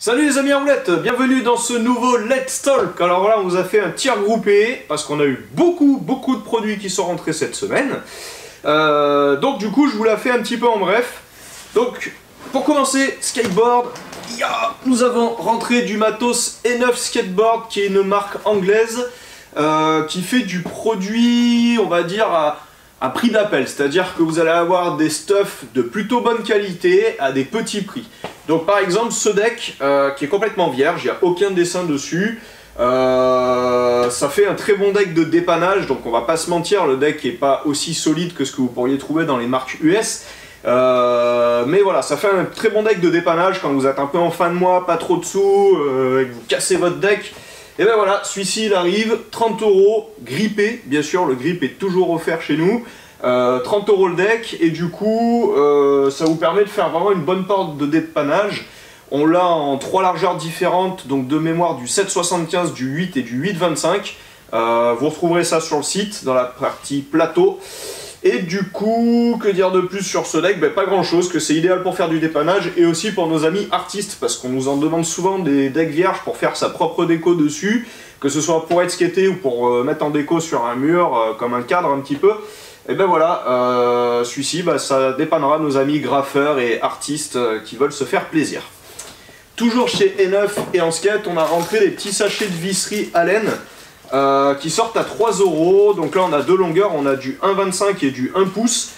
Salut les amis à roulette, bienvenue dans ce nouveau Let's Talk. Alors là on vous a fait un tir groupé parce qu'on a eu beaucoup de produits qui sont rentrés cette semaine. Donc du coup je vous la fais un petit peu en bref. Donc pour commencer, skateboard, nous avons rentré du matos N9 Skateboard qui est une marque anglaise qui fait du produit, on va dire, à prix d'appel, c'est-à-dire que vous allez avoir des stuffs de plutôt bonne qualité à des petits prix. Donc par exemple ce deck qui est complètement vierge, il n'y a aucun dessin dessus, ça fait un très bon deck de dépannage, donc on va pas se mentir, le deck n'est pas aussi solide que ce que vous pourriez trouver dans les marques US, mais voilà, ça fait un très bon deck de dépannage quand vous êtes un peu en fin de mois, pas trop de sous, et que vous cassez votre deck. Et ben voilà, celui-ci il arrive, 30 €, grippé, bien sûr, le grip est toujours offert chez nous. 30 € le deck, et du coup, ça vous permet de faire vraiment une bonne porte de dépannage. On l'a en 3 largeurs différentes, donc de mémoire du 7,75, du 8 et du 8,25. Vous retrouverez ça sur le site, dans la partie plateau. Et du coup, que dire de plus sur ce deck? Ben, pas grand chose, que c'est idéal pour faire du dépannage et aussi pour nos amis artistes, parce qu'on nous en demande souvent des decks vierges pour faire sa propre déco dessus, que ce soit pour être skaté ou pour mettre en déco sur un mur, comme un cadre un petit peu. Et ben voilà, celui-ci, ben, ça dépannera nos amis graffeurs et artistes qui veulent se faire plaisir. Toujours chez N9 et en skate, on a rentré des petits sachets de visserie Allen, qui sortent à 3 €. Donc là on a deux longueurs, on a du 1,25 et du 1 pouce,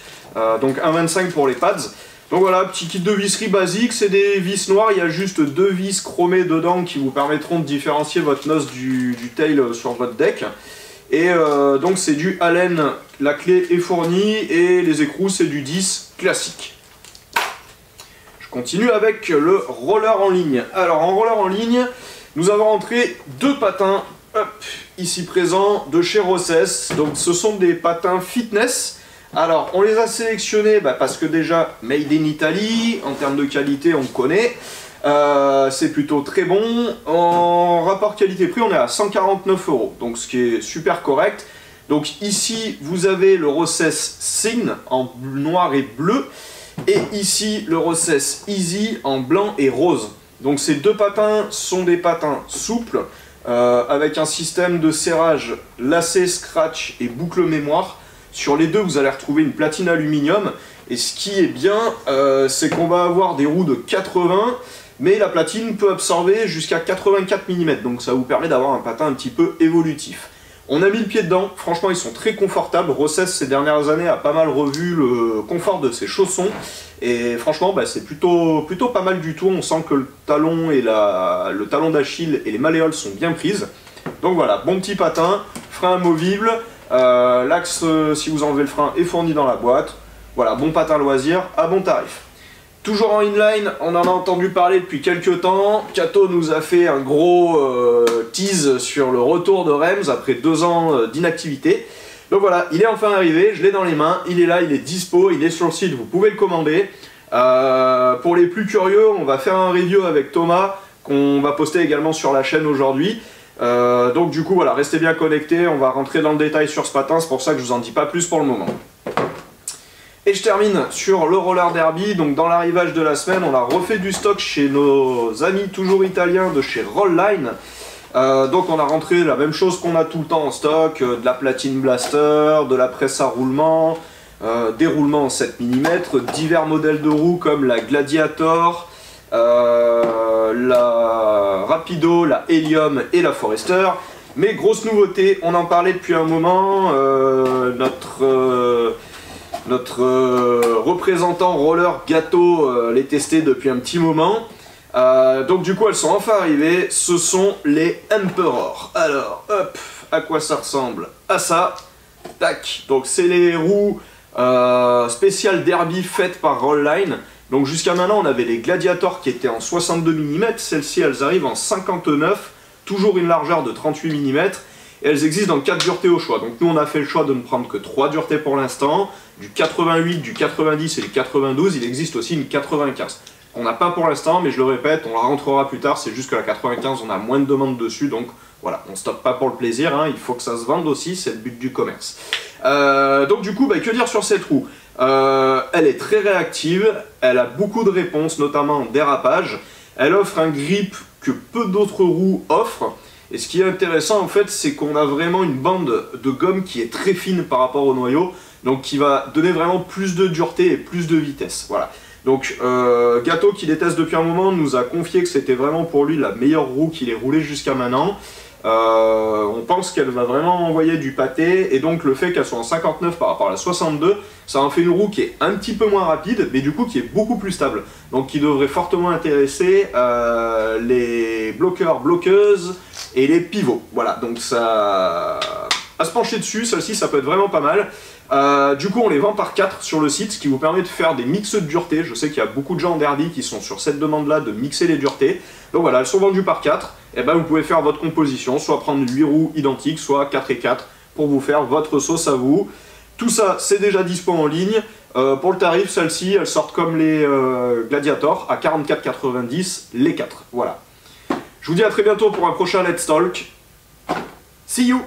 donc 1,25 pour les pads. Donc voilà, petit kit de visserie basique, c'est des vis noires, il y a juste deux vis chromées dedans qui vous permettront de différencier votre nose du tail sur votre deck. Et donc c'est du Allen, la clé est fournie, et les écrous c'est du 10 classique. Je continue avec le roller en ligne. Alors en roller en ligne, nous avons rentré deux patins. Hop, ici présent, de chez Rosses. Donc ce sont des patins fitness. Alors on les a sélectionnés parce que déjà made in Italy, en termes de qualité on connaît, c'est plutôt très bon. En rapport qualité-prix on est à 149 €, donc ce qui est super correct. Donc ici vous avez le Rosses Sign en noir et bleu, et ici le Rosses Easy en blanc et rose. Donc ces deux patins sont des patins souples, avec un système de serrage lacet, scratch et boucle mémoire. Sur les deux vous allez retrouver une platine aluminium, et ce qui est bien c'est qu'on va avoir des roues de 80, mais la platine peut absorber jusqu'à 84 mm, donc ça vous permet d'avoir un patin un petit peu évolutif. On a mis le pied dedans, franchement ils sont très confortables. Rosses ces dernières années a pas mal revu le confort de ses chaussons, et franchement c'est plutôt pas mal du tout. On sent que le talon et le talon d'Achille et les malléoles sont bien prises. Donc voilà, bon petit patin, frein amovible, l'axe si vous enlevez le frein est fourni dans la boîte. Voilà, bon patin loisir à bon tarif. Toujours en inline, on en a entendu parler depuis quelques temps. Kato nous a fait un gros tease sur le retour de Rems après 2 ans d'inactivité. Donc voilà, il est enfin arrivé, je l'ai dans les mains, il est là, il est dispo, il est sur le site, vous pouvez le commander. Pour les plus curieux, on va faire un review avec Thomas, qu'on va poster également sur la chaîne aujourd'hui. Donc du coup voilà, restez bien connectés, on va rentrer dans le détail sur ce patin, c'est pour ça que je vous en dis pas plus pour le moment. Et je termine sur le roller derby. Donc dans l'arrivage de la semaine, on a refait du stock chez nos amis toujours italiens de chez Rollline. Donc on a rentré la même chose qu'on a tout le temps en stock, de la platine blaster, de la presse à roulement, des roulements en 7 mm, divers modèles de roues comme la Gladiator, la Rapido, la Helium et la Forester. Mais grosse nouveauté, on en parlait depuis un moment, notre représentant roller Gâteau les testait depuis un petit moment. Donc du coup elles sont enfin arrivées, ce sont les Emperor. Alors hop, à quoi ça ressemble? À ça, tac. Donc c'est les roues spéciales derby faites par Rollline. Donc jusqu'à maintenant on avait les Gladiator qui étaient en 62 mm, celles-ci elles arrivent en 59, toujours une largeur de 38 mm, et elles existent dans 4 duretés au choix. Donc nous on a fait le choix de ne prendre que 3 duretés pour l'instant, du 88, du 90 et du 92, il existe aussi une 95. On n'a pas pour l'instant, mais je le répète, on la rentrera plus tard, c'est juste que la 95 on a moins de demandes dessus, donc voilà, on ne stoppe pas pour le plaisir, hein, il faut que ça se vende aussi, c'est le but du commerce. Donc du coup, que dire sur cette roue? Elle est très réactive, elle a beaucoup de réponses, notamment en dérapage. Elle offre un grip que peu d'autres roues offrent. Et ce qui est intéressant en fait, c'est qu'on a vraiment une bande de gomme qui est très fine par rapport au noyau, donc qui va donner vraiment plus de dureté et plus de vitesse. Voilà. Donc Gato, qui les teste depuis un moment, nous a confié que c'était vraiment pour lui la meilleure roue qu'il ait roulée jusqu'à maintenant. On pense qu'elle va vraiment envoyer du pâté, et donc le fait qu'elle soit en 59 par rapport à la 62, ça en fait une roue qui est un petit peu moins rapide, mais du coup qui est beaucoup plus stable. Donc qui devrait fortement intéresser les bloqueurs, bloqueuses et les pivots. Voilà, donc ça... à se pencher dessus, celle-ci ça peut être vraiment pas mal. Du coup on les vend par 4 sur le site, ce qui vous permet de faire des mix de dureté. Je sais qu'il y a beaucoup de gens en derby qui sont sur cette demande-là de mixer les duretés. Donc voilà, elles sont vendues par 4. Et ben vous pouvez faire votre composition, soit prendre 8 roues identiques, soit 4 et 4 pour vous faire votre sauce à vous. Tout ça c'est déjà dispo en ligne. Pour le tarif, celles-ci elles sortent comme les Gladiator à 44,90 les 4. Voilà. Je vous dis à très bientôt pour un prochain Let's Talk. See you!